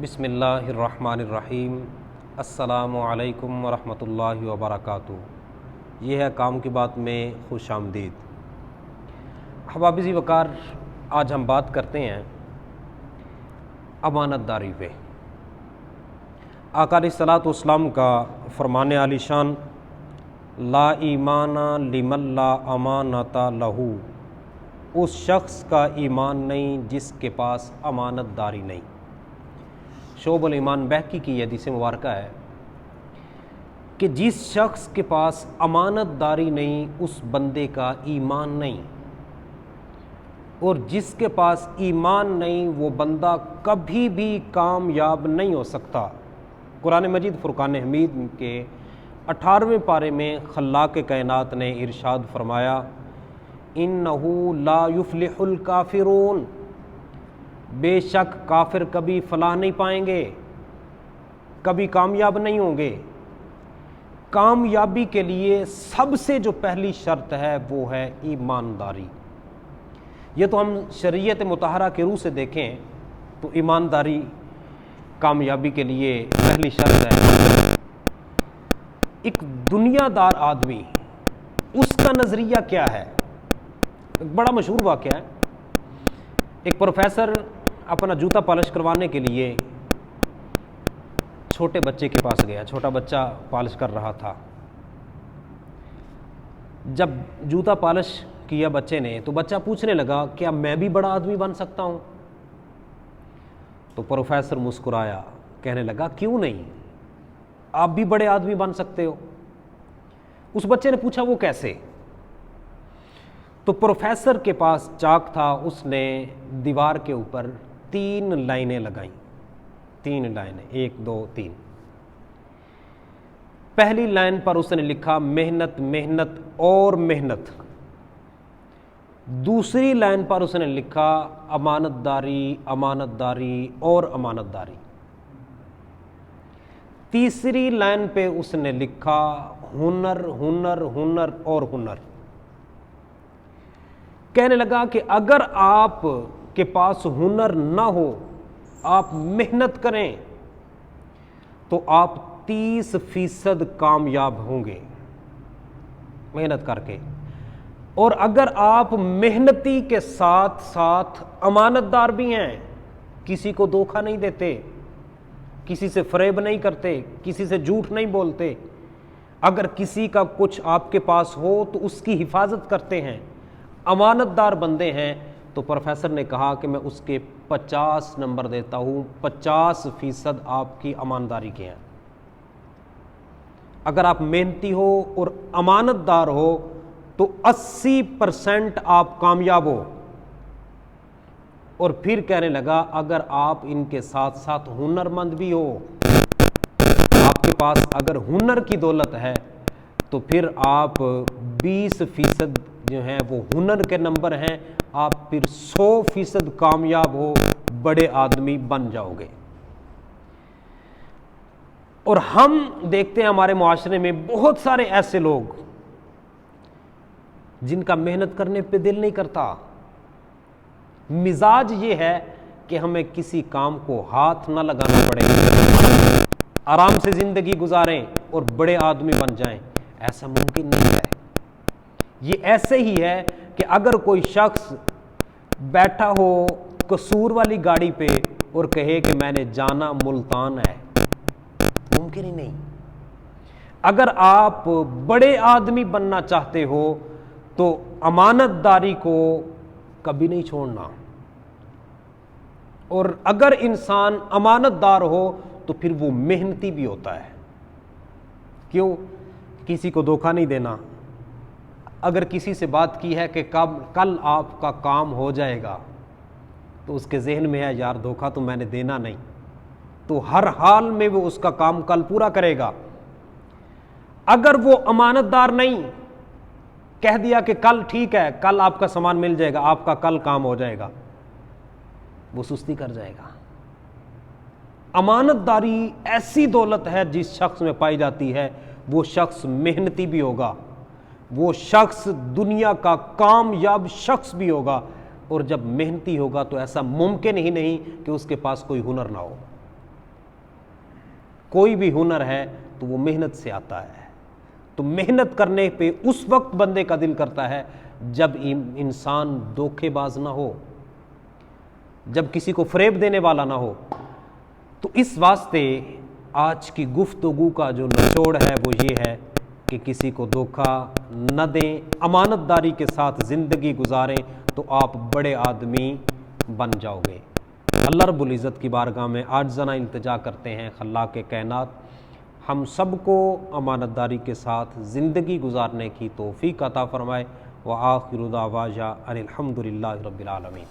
बिस्मिल्लाहिर्रहमानिर्रहीम। अस्सलामु अलैकुम वरहमतुल्लाहि वबरकातुहू। ये है काम की बात में खुश आमदीद। हबाबिज़ी वकार, आज हम बात करते हैं अमानतदारी पे। आका अलैहिस्सलातु वस्सलाम का फरमान आलिशान, ला ईमाना लिमन ला अमानता लहू। उस शख्स का ईमान नहीं जिसके पास अमानतदारी नहीं। शोबुल ईमान बहकी की हदीस मुबारक है कि जिस शख्स के पास अमानतदारी नहीं उस बंदे का ईमान नहीं, और जिसके पास ईमान नहीं वो बंदा कभी भी कामयाब नहीं हो सकता। कुरान मजीद फुरकान हमीद के 18वें पारे में खल्लाक कायनात ने इरशाद फरमाया, इन्नहु ला युफ्लिहुल काफिरून। बेशक काफिर कभी फलाह नहीं पाएंगे, कभी कामयाब नहीं होंगे। कामयाबी के लिए सबसे जो पहली शर्त है वो है ईमानदारी। ये तो हम शरीयत मुतहरा के रूह से देखें तो ईमानदारी कामयाबी के लिए पहली शर्त है। एक दुनियादार आदमी, उसका नज़रिया क्या है? एक बड़ा मशहूर वाक़या है। एक प्रोफेसर अपना जूता पॉलिश करवाने के लिए छोटे बच्चे के पास गया। छोटा बच्चा पॉलिश कर रहा था। जब जूता पॉलिश किया बच्चे ने तो बच्चा पूछने लगा, क्या मैं भी बड़ा आदमी बन सकता हूं? तो प्रोफेसर मुस्कुराया, कहने लगा, क्यों नहीं, आप भी बड़े आदमी बन सकते हो। उस बच्चे ने पूछा, वो कैसे? तो प्रोफेसर के पास चाक था, उसने दीवार के ऊपर 3 लाइनें लगाई। 3 लाइनें, 1 2 3। पहली लाइन पर उसने लिखा मेहनत मेहनत और मेहनत। दूसरी लाइन पर उसने लिखा अमानतदारी अमानतदारी और अमानतदारी। तीसरी लाइन पे उसने लिखा हुनर हुनर हुनर और हुनर। कहने लगा कि अगर आप के पास हुनर ना हो, आप मेहनत करें तो आप 30% कामयाब होंगे मेहनत करके। और अगर आप मेहनती के साथ साथ अमानतदार भी हैं, किसी को धोखा नहीं देते, किसी से फरेब नहीं करते, किसी से झूठ नहीं बोलते, अगर किसी का कुछ आपके पास हो तो उसकी हिफाजत करते हैं, अमानतदार बंदे हैं, तो प्रोफेसर ने कहा कि मैं उसके 50 नंबर देता हूं। 50% आपकी ईमानदारी के हैं। अगर आप मेहनती हो और अमानतदार हो तो 80% आप कामयाब हो। और फिर कहने लगा, अगर आप इनके साथ साथ हुनरमंद भी हो, आपके पास अगर हुनर की दौलत है तो फिर आप 20% जो हैं वो हुनर के नंबर हैं, आप फिर 100% कामयाब हो, बड़े आदमी बन जाओगे। और हम देखते हैं हमारे मुआशरे में बहुत सारे ऐसे लोग जिनका मेहनत करने पे दिल नहीं करता। मिजाज ये है कि हमें किसी काम को हाथ ना लगाना पड़े, आराम से जिंदगी गुजारें और बड़े आदमी बन जाएं। ऐसा मुमकिन नहीं है। ये ऐसे ही है कि अगर कोई शख्स बैठा हो कसूर वाली गाड़ी पे और कहे कि मैंने जाना मुल्तान है, मुमकिन ही नहीं। अगर आप बड़े आदमी बनना चाहते हो तो अमानतदारी को कभी नहीं छोड़ना। और अगर इंसान अमानतदार हो तो फिर वो मेहनती भी होता है। क्यों? किसी को धोखा नहीं देना। अगर किसी से बात की है कि कल आपका काम हो जाएगा, तो उसके जहन में है, यार धोखा तो मैंने देना नहीं, तो हर हाल में वो उसका काम कल पूरा करेगा। अगर वो अमानतदार नहीं, कह दिया कि कल ठीक है, कल आपका सामान मिल जाएगा, आपका कल काम हो जाएगा, वो सुस्ती कर जाएगा। अमानतदारी ऐसी दौलत है जिस शख्स में पाई जाती है, वो शख्स मेहनती भी होगा, वो शख्स दुनिया का कामयाब शख्स भी होगा। और जब मेहनती होगा तो ऐसा मुमकिन ही नहीं कि उसके पास कोई हुनर ना हो। कोई भी हुनर है तो वो मेहनत से आता है। तो मेहनत करने पे उस वक्त बंदे का दिल करता है जब इंसान धोखेबाज ना हो, जब किसी को फरेब देने वाला ना हो। तो इस वास्ते आज की गुफ्तगू का जो निचोड़ है वो ये है कि किसी को धोखा न दें, अमानतदारी के साथ ज़िंदगी गुजारें तो आप बड़े आदमी बन जाओगे। अल्लाह रब्बुल इज़्ज़त की बारगाह में आज़ना इल्तिजा करते हैं खल्लाक़ कायनात हम सबको अमानतदारी के साथ ज़िंदगी गुजारने की तौफ़ीक़ अता फ़रमाए। व आखिरु दावाना अनिल हम्दुलिल्लाहि रब्बिल आलमीन।